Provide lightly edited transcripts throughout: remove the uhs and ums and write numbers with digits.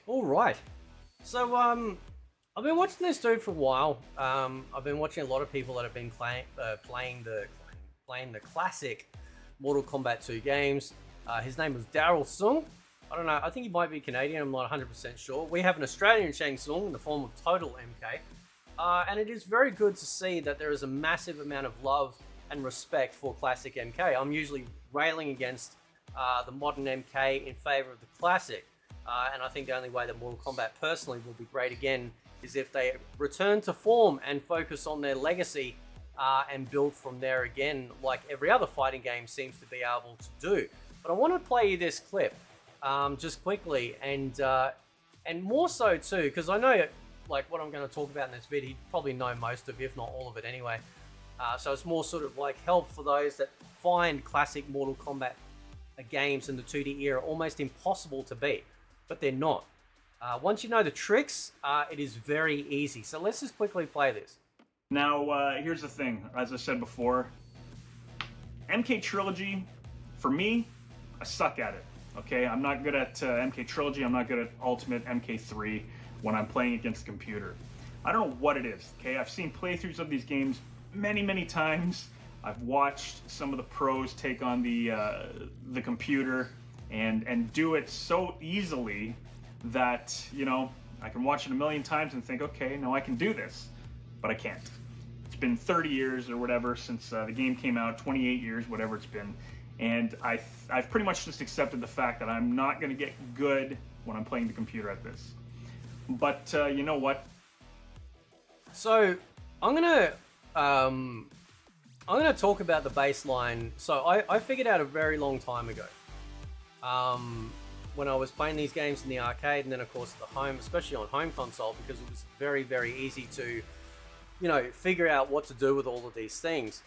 All right. So, I've been watching this dude for a while. I've been watching a lot of people that have been playing the classic Mortal Kombat 2 games. His name was Darryl Tsung. I don't know. I think he might be Canadian. I'm not 100% sure. We have an Australian Shang Tsung in the form of Total MK. And it is very good to see that there is a massive amount of love and respect for classic MK. I'm usually railing against the modern MK in favor of the classic. And I think the only way that Mortal Kombat personally will be great again is if they return to form and focus on their legacy and build from there again, like every other fighting game seems to be able to do. But I want to play you this clip just quickly, and more so too, because I know like what I'm going to talk about in this video, you probably know most of it, if not all of it anyway. So it's more sort of like help for those that find classic Mortal Kombat games in the 2D era almost impossible to beat, but they're not. Once you know the tricks, it is very easy. So let's just quickly play this. Now, here's the thing. As I said before, MK Trilogy, for me, I suck at it. Okay, I'm not good at MK Trilogy. I'm not good at Ultimate MK3 when I'm playing against the computer. I don't know what it is. Okay, I've seen playthroughs of these games many times. I've watched some of the pros take on the computer and do it so easily that, you know, I can watch it a million times and think, okay, no, I can do this, but I can't. It's been 30 years or whatever since the game came out, 28 years, whatever it's been, and I've pretty much just accepted the fact that I'm not going to get good when I'm playing the computer at this. But you know what? So I'm gonna talk about the baseline. So I figured out a very long time ago. When I was playing these games in the arcade and then of course at the home, especially on home console, because it was very easy to, you know, figure out what to do with all of these things.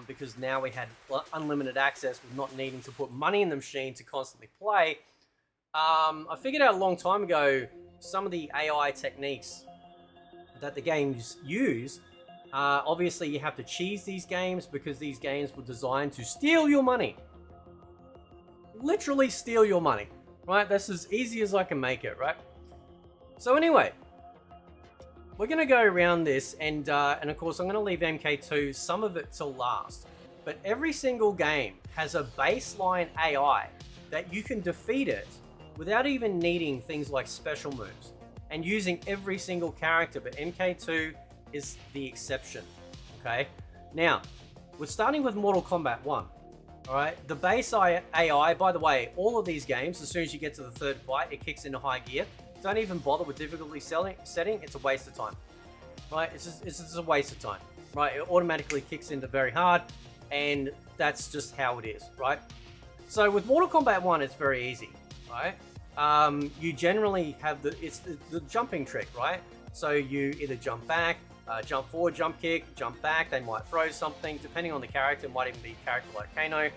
Because now we had unlimited access with not needing to put money in the machine to constantly play. I figured out a long time ago some of the AI techniques that the games use. Obviously you have to cheese these games because these games were designed to steal your money. Literally steal your money. Right, that's as easy as I can make it, right? So anyway, we're gonna go around this, and of course I'm gonna leave MK2 some of it till last. But every single game has a baseline AI that you can defeat it without even needing things like special moves and using every single character. But MK2 is the exception. Okay, now we're starting with Mortal Kombat 1. Alright, the base AI, by the way, all of these games, as soon as you get to the third fight, it kicks into high gear. Don't even bother with difficulty setting, it's a waste of time. Right, it's just a waste of time. Right, it automatically kicks into very hard, and that's just how it is, right? So with Mortal Kombat 1, it's very easy, right? You generally have the jumping trick, right? So you either jump back, jump forward, jump kick, jump back. They might throw something, depending on the character. It might even be a character like Kano,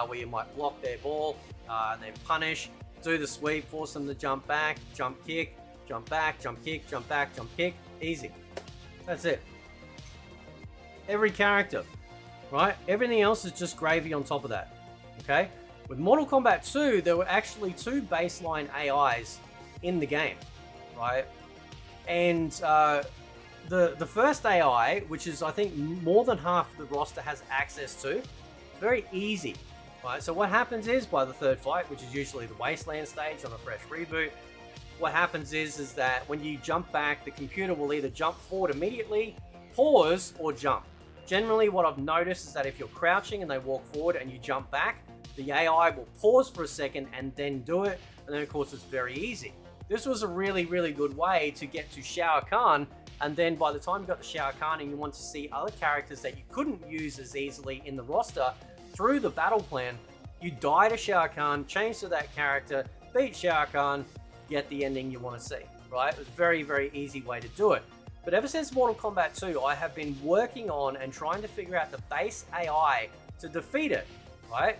where you might block their ball, and then punish, do the sweep, force them to jump back, jump kick, jump back, jump kick, jump back, jump kick. Easy. That's it. Every character, right? Everything else is just gravy on top of that, okay? With Mortal Kombat 2, there were actually 2 baseline AIs in the game, right? And the first AI, which is I think more than half the roster has access to, very easy, right? So what happens is, by the third fight, which is usually the Wasteland stage on a fresh reboot, what happens is that when you jump back, the computer will either jump forward immediately, pause, or jump. Generally, what I've noticed is that if you're crouching and they walk forward and you jump back, the AI will pause for a second and then do it, and then of course it's very easy. This was a really good way to get to Shao Kahn, and then by the time you got to Shao Kahn and you want to see other characters that you couldn't use as easily in the roster through the battle plan, you die to Shao Kahn, change to that character, beat Shao Kahn, get the ending you want to see, right? It was a very easy way to do it. But ever since Mortal Kombat 2, I have been working on and trying to figure out the base AI to defeat it, right?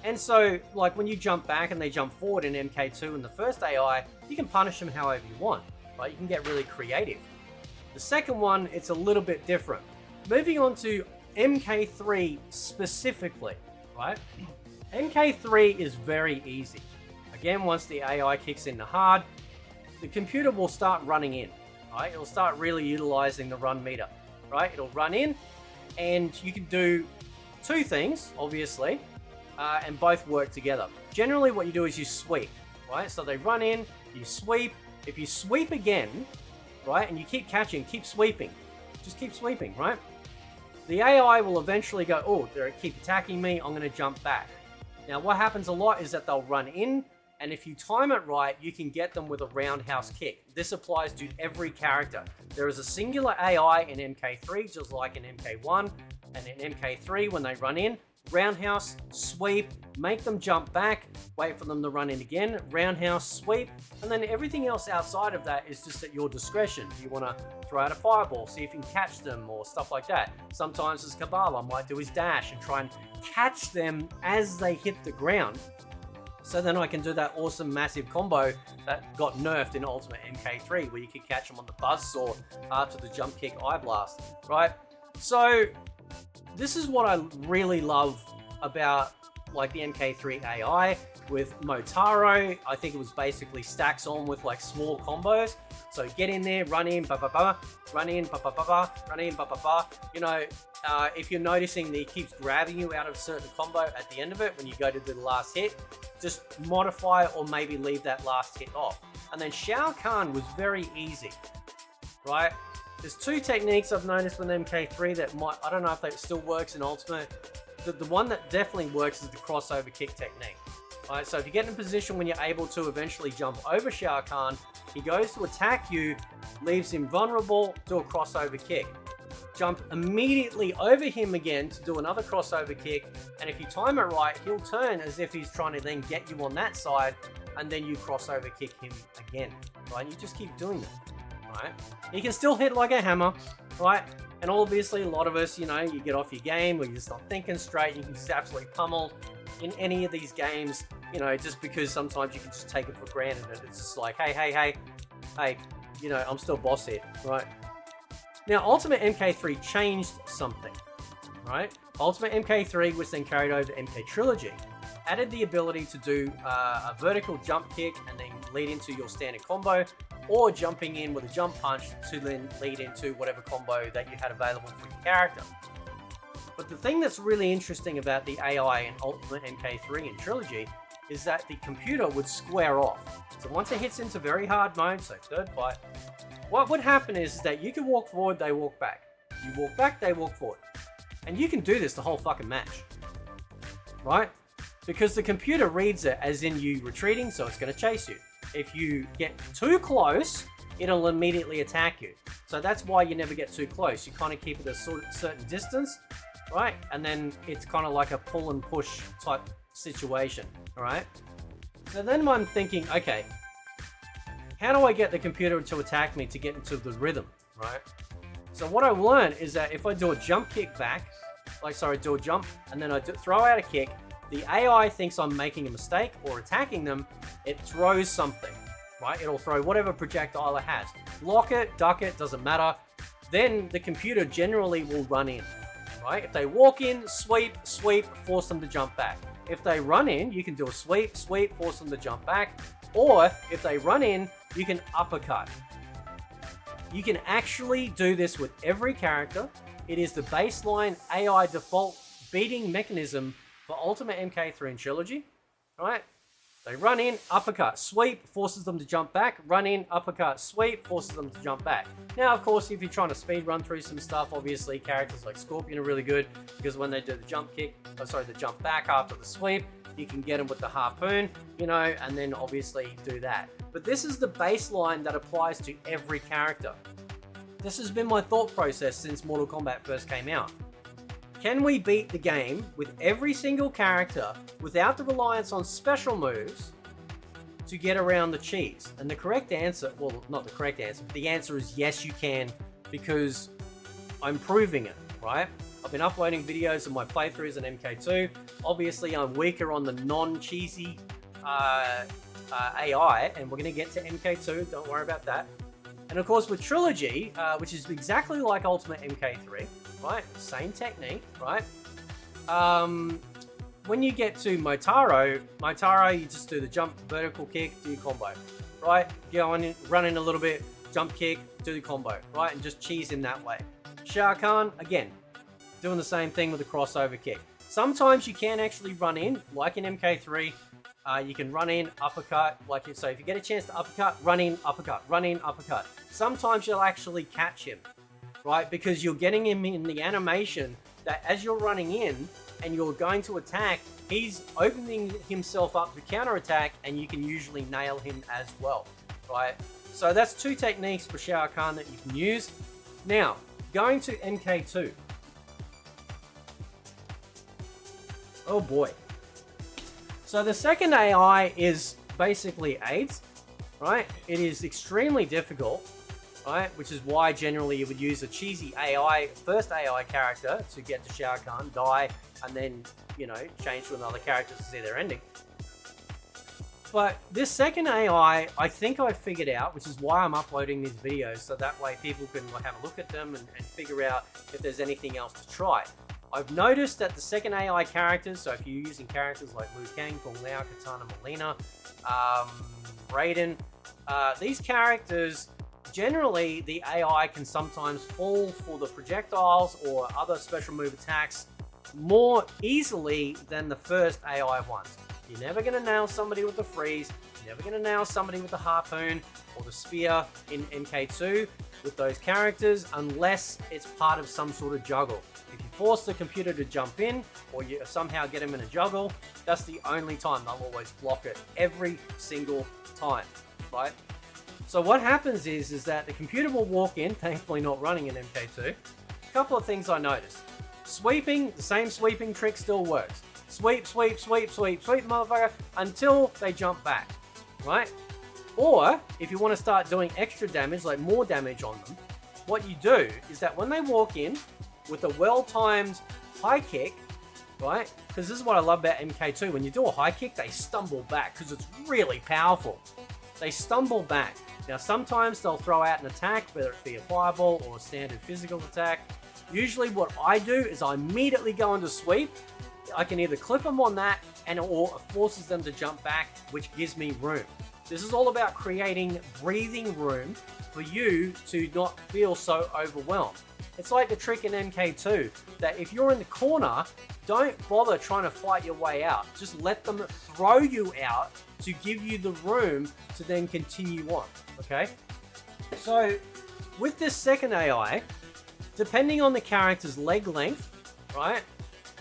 And so, like, when you jump back and they jump forward in MK2 in the first AI, you can punish them however you want, right? You can get really creative. The second one, it's a little bit different. Moving on to MK3 specifically, right? MK3 is very easy. Again, once the AI kicks into hard, the computer will start running in, right? It'll start really utilizing the run meter, right? It'll run in, and you can do two things, obviously, and both work together. Generally, what you do is you sweep, right? So they run in, you sweep. If you sweep again, right, and you keep catching, keep sweeping, just keep sweeping, right? The AI will eventually go, oh, they keep attacking me, I'm going to jump back. Now, what happens a lot is that they'll run in, and if you time it right, you can get them with a roundhouse kick. This applies to every character. There is a singular AI in MK3, just like in MK1, and in MK3, when they run in, roundhouse, sweep, make them jump back, wait for them to run in again, roundhouse, sweep, and then everything else outside of that is just at your discretion. You want to throw out a fireball, see if you can catch them, or stuff like that. Sometimes as Kabbalah might do his dash and try and catch them as they hit the ground. So then I can do that awesome massive combo that got nerfed in Ultimate MK3, where you could catch them on the buzzsaw after the jump kick eye blast, right? So this is what I really love about like the MK3 AI with Motaro. I think it was basically stacks on with like small combos. So get in there, run in, ba ba ba, run in, ba ba ba ba, run in, ba ba ba. You know, if you're noticing that he keeps grabbing you out of a certain combo at the end of it when you go to do the last hit, just modify or maybe leave that last hit off. And then Shao Kahn was very easy, right? There's two techniques I've noticed with MK3 that might, I don't know if that still works in Ultimate. The one that definitely works is the crossover kick technique. Alright, so if you get in a position when you're able to eventually jump over Shao Kahn, he goes to attack you, leaves him vulnerable, do a crossover kick. Jump immediately over him again to do another crossover kick, and if you time it right, he'll turn as if he's trying to then get you on that side, and then you crossover kick him again. Right, and you just keep doing that. Right? You can still hit like a hammer, right? And obviously a lot of us, you know, you get off your game or you're just not thinking straight, you can just absolutely pummel in any of these games, you know, just because sometimes you can just take it for granted and it's just like, hey, you know, I'm still boss here, right? Now, Ultimate MK3 changed something, right? Ultimate MK3 was then carried over to MK Trilogy, added the ability to do a vertical jump kick and then lead into your standard combo, or jumping in with a jump punch to then lead into whatever combo that you had available for your character. But the thing that's really interesting about the AI in Ultimate MK3 and Trilogy is that the computer would square off. So once it hits into very hard mode, so third fight, what would happen is that you can walk forward, they walk back. You walk back, they walk forward. And you can do this the whole fucking match, right? Because the computer reads it as in you retreating, so it's going to chase you. If you get too close, it'll immediately attack you. So that's why you never get too close. You kind of keep it a certain distance, right? And then it's kind of like a pull and push type situation, all right? So then I'm thinking, okay, how do I get the computer to attack me to get into the rhythm, right? So what I've learned is that if I do a jump kick back, do a jump, and then I throw out a kick, the AI thinks I'm making a mistake or attacking them, it throws something, right? It'll throw whatever projectile it has. Block it, duck it, doesn't matter. Then the computer generally will run in, right? If they walk in, sweep, sweep, force them to jump back. If they run in, you can do a sweep, sweep, force them to jump back. Or if they run in, you can uppercut. You can actually do this with every character. It is the baseline AI default beating mechanism for Ultimate MK3 and Trilogy, right? They run in, uppercut, sweep, forces them to jump back, run in, uppercut, sweep, forces them to jump back. Now, of course, if you're trying to speed run through some stuff, obviously characters like Scorpion are really good because when they do the jump back after the sweep, you can get them with the harpoon, you know, and then obviously do that. But this is the baseline that applies to every character. This has been my thought process since Mortal Kombat first came out. Can we beat the game with every single character without the reliance on special moves to get around the cheese? And the correct answer, well, not the correct answer, but the answer is yes, you can, because I'm proving it, right? I've been uploading videos of my playthroughs in MK2. Obviously, I'm weaker on the non-cheesy AI, and we're going to get to MK2, don't worry about that. And of course, with Trilogy, which is exactly like Ultimate MK3, right? Same technique, right? when you get to Motaro, you just do the jump, vertical kick, do your combo, right? Go on in, run in a little bit, jump kick, do the combo, right? And just cheese him that way. Shao Kahn, again, doing the same thing with a crossover kick. Sometimes you can actually run in, like in MK3, you can run in, uppercut, so if you get a chance to uppercut, run in, uppercut, run in, uppercut. Sometimes you'll actually catch him, right? Because you're getting him in the animation that as you're running in and you're going to attack, he's opening himself up to counterattack, and you can usually nail him as well, right? So that's two techniques for Shao Kahn that you can use. Now, going to MK2. Oh boy. So the second AI is basically AIDS, right? It is extremely difficult, right? Which is why generally you would use a cheesy AI, first AI character to get to Shao Kahn, die, and then, you know, change to another character to see their ending. But this second AI, I think I figured out, which is why I'm uploading these videos, so that way people can have a look at them and figure out if there's anything else to try. I've noticed that the second AI characters, so if you're using characters like Liu Kang, Kung Lao, Katana, Melina, Raiden, these characters, generally the AI can sometimes fall for the projectiles or other special move attacks more easily than the first AI ones. You're never going to nail somebody with the freeze, you're never going to nail somebody with the harpoon or the spear in MK2 with those characters unless it's part of some sort of juggle. If you force the computer to jump in or you somehow get them in a juggle, that's the only time. They'll always block it every single time, right? So what happens is that the computer will walk in, thankfully not running in MK2. A couple of things I noticed. Sweeping, the same sweeping trick still works. Sweep, sweep, sweep, sweep, sweep, motherfucker, until they jump back, right? Or, if you want to start doing extra damage, like more damage on them, what you do is that when they walk in with a well-timed high kick, right? Because this is what I love about MK2. When you do a high kick, they stumble back because it's really powerful. They stumble back. Now, sometimes they'll throw out an attack, whether it be a fireball or a standard physical attack. Usually what I do is I immediately go into sweep. I can either clip them on that or it forces them to jump back, which gives me room. This is all about creating breathing room for you to not feel so overwhelmed. It's like the trick in MK2 that if you're in the corner, don't bother trying to fight your way out. Just let them throw you out to give you the room to then continue on, okay? So with this second AI, depending on the character's leg length, right,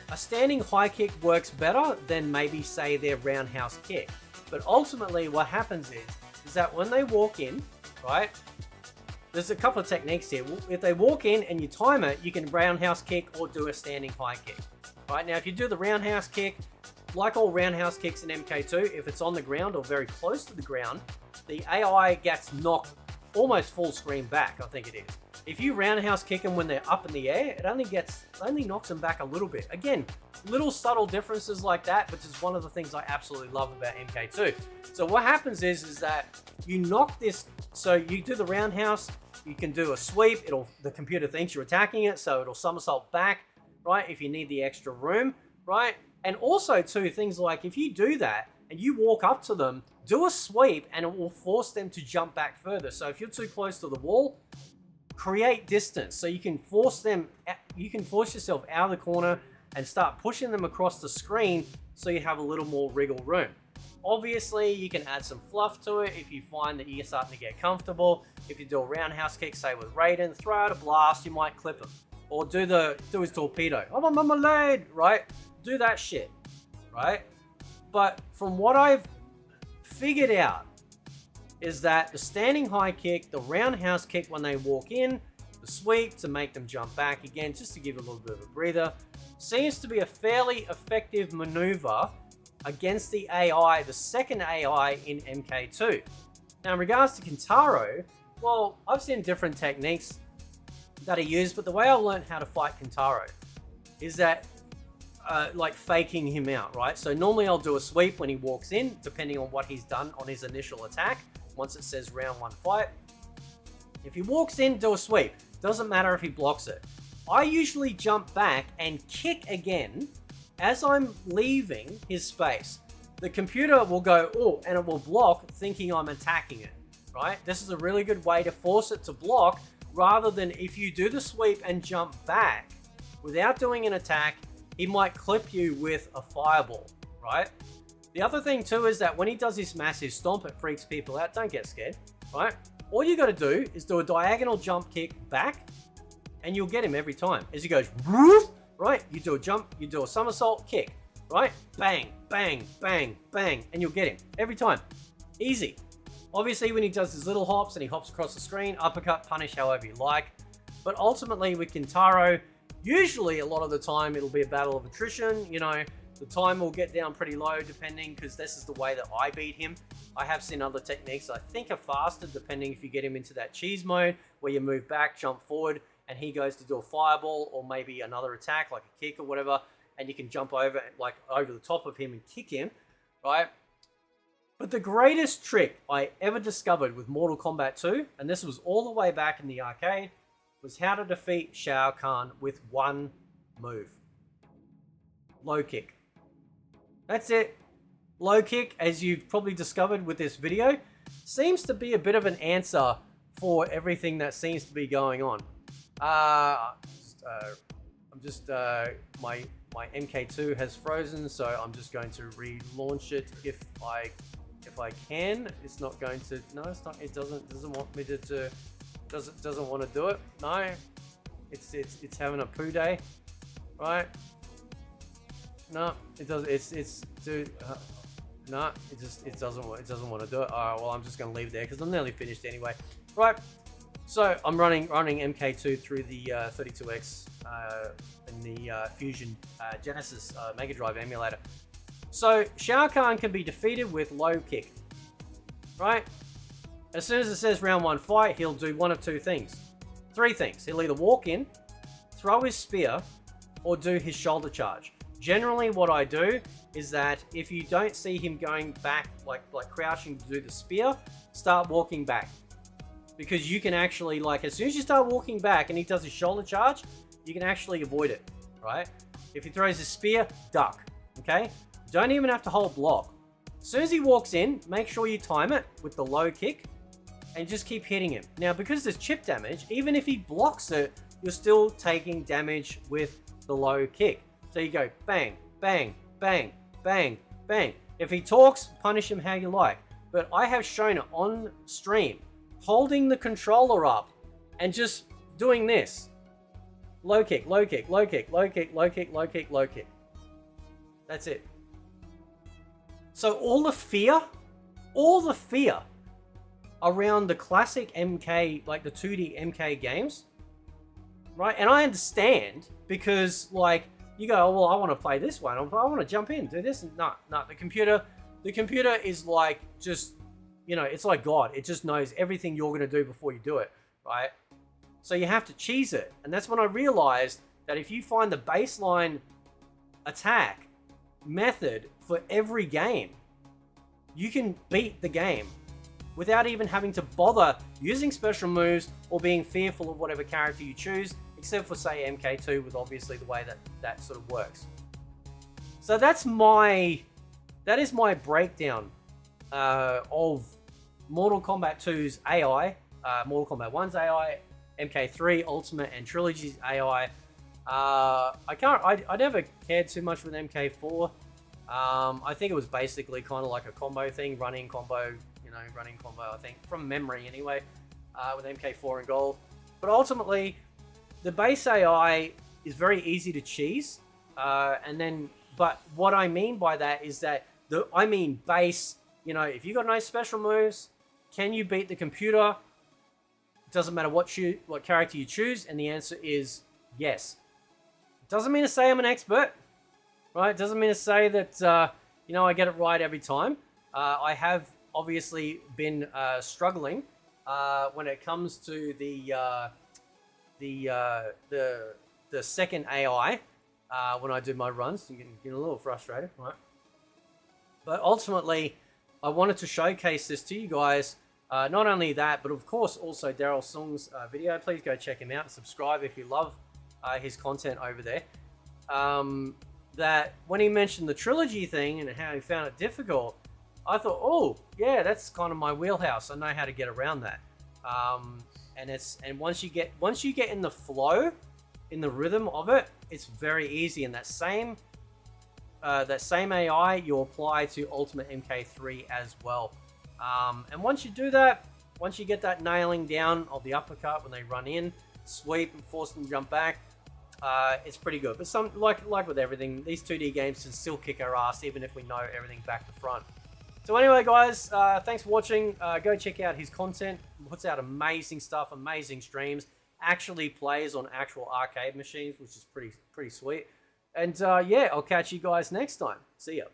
a standing high kick works better than maybe say their roundhouse kick. But ultimately what happens is that when they walk in, right, there's a couple of techniques here. If they walk in and you time it, you can roundhouse kick or do a standing high kick. Right, now if you do the roundhouse kick, like all roundhouse kicks in MK2, if it's on the ground or very close to the ground, the AI gets knocked almost full screen back, I think it is. If you roundhouse kick them when they're up in the air, it only knocks them back a little bit. Again, little subtle differences like that, which is one of the things I absolutely love about MK2. So what happens is that you knock this, so you do the roundhouse, you can do a sweep, the computer thinks you're attacking it, so it'll somersault back, right, if you need the extra room, right? And also too, things like if you do that and you walk up to them, do a sweep and it will force them to jump back further. So if you're too close to the wall, create distance so you can force yourself out of the corner and start pushing them across the screen so you have a little more wriggle room. Obviously, you can add some fluff to it if you find that you're starting to get comfortable. If you do a roundhouse kick, say with Raiden, throw out a blast, you might clip him. Or do his torpedo. I'm a marmalade, right? Do that shit, right? But from what I've figured out is that the standing high kick, the roundhouse kick when they walk in, the sweep to make them jump back again, just to give a little bit of a breather, seems to be a fairly effective maneuver against the AI, the second AI in MK2. Now in regards to Kintaro, well, I've seen different techniques that are used, but the way I learned how to fight Kintaro is that like faking him out, right? So normally I'll do a sweep when he walks in, depending on what he's done on his initial attack. Once it says round one fight, if he walks in, do a sweep. Doesn't matter if he blocks it. I usually jump back and kick again as I'm leaving his space, the computer will go, oh, and it will block thinking I'm attacking it, right? This is a really good way to force it to block rather than if you do the sweep and jump back without doing an attack, he might clip you with a fireball, right? The other thing too is that when he does this massive stomp, it freaks people out. Don't get scared, right? All you got to do is do a diagonal jump kick back and you'll get him every time. As he goes, right? You do a jump, you do a somersault kick, right? Bang, bang, bang, bang, and you'll get him every time. Easy. Obviously, when he does his little hops and he hops across the screen, uppercut, punish, however you like. But ultimately with Kintaro, usually a lot of the time it'll be a battle of attrition. You know, the time will get down pretty low depending, because this is the way that I beat him. I have seen other techniques I think are faster depending if you get him into that cheese mode where you move back, jump forward, and he goes to do a fireball or maybe another attack like a kick or whatever, and you can jump over like over the top of him and kick him, right? But the greatest trick I ever discovered with Mortal Kombat 2, and this was all the way back in the arcade, was how to defeat Shao Kahn with one move. Low kick. That's it. Low kick, as you've probably discovered with this video, seems to be a bit of an answer for everything that seems to be going on. My MK2 has frozen, so I'm just going to relaunch it if I can. It's not going to. No, it's not. It doesn't want me to. Doesn't want to do it. No, it's having a poo day, right? No, it does. It's dude. No, it doesn't want to do it. All right, well, I'm just gonna leave it there because I'm nearly finished anyway. Right. So I'm running MK2 through the 32X in the Fusion Genesis Mega Drive emulator. So Shao Kahn can be defeated with low kick, right? As soon as it says round one fight, he'll do one of two things. Three things. He'll either walk in, throw his spear, or do his shoulder charge. Generally what I do is that if you don't see him going back, like crouching to do the spear, start walking back. Because you can actually, like, as soon as you start walking back and he does his shoulder charge, you can actually avoid it, right? If he throws his spear, duck, okay? Don't even have to hold block. As soon as he walks in, make sure you time it with the low kick and just keep hitting him. Now, because there's chip damage, even if he blocks it, you're still taking damage with the low kick. So you go bang, bang, bang, bang, bang. If he talks, punish him how you like. But I have shown it on stream, holding the controller up and just doing this. Low kick, low kick, low kick, low kick, low kick, low kick, low kick. That's it. So all the fear around the classic MK, like the 2D MK games, right? And I understand because, like, you go, oh, well, I want to play this one. I want to jump in, do this. No, the computer is like just, you know, it's like God. It just knows everything you're going to do before you do it, right? So you have to cheese it. And that's when I realized that if you find the baseline attack method for every game, you can beat the game without even having to bother using special moves or being fearful of whatever character you choose, except for, say, MK2 with obviously the way that sort of works. So that is my breakdown of Mortal Kombat 2's AI, Mortal Kombat 1's AI, MK3 Ultimate and Trilogy's AI. I never cared too much with MK4. I think it was basically kind of like a combo thing, running combo, I think, from memory anyway, with MK4 and Gold. But ultimately, the base AI is very easy to cheese. But what I mean by that is that, base, if you got no special moves, can you beat the computer? It doesn't matter what character you choose, and the answer is yes. It doesn't mean to say I'm an expert, right? It doesn't mean to say that, I get it right every time. I have obviously been struggling when it comes to the second AI when I do my runs. I'm getting a little frustrated, right? But ultimately, I wanted to showcase this to you guys. Not only that, but of course also Darryl Tsung's video. Please go check him out and subscribe if you love his content over there. that when he mentioned the trilogy thing and how he found it difficult, I thought, oh yeah, that's kind of my wheelhouse. I know how to get around that. And once you get in the flow, in the rhythm of it, it's very easy. And that same AI you apply to Ultimate MK3 as well. And once you do that, once you get that nailing down of the uppercut when they run in, sweep and force them to jump back, it's pretty good. But some like with everything, these 2D games can still kick our ass even if we know everything back to front. So anyway, guys, thanks for watching. Go check out his content. He puts out amazing stuff, amazing streams. Actually plays on actual arcade machines, which is pretty sweet. And yeah, I'll catch you guys next time. See ya.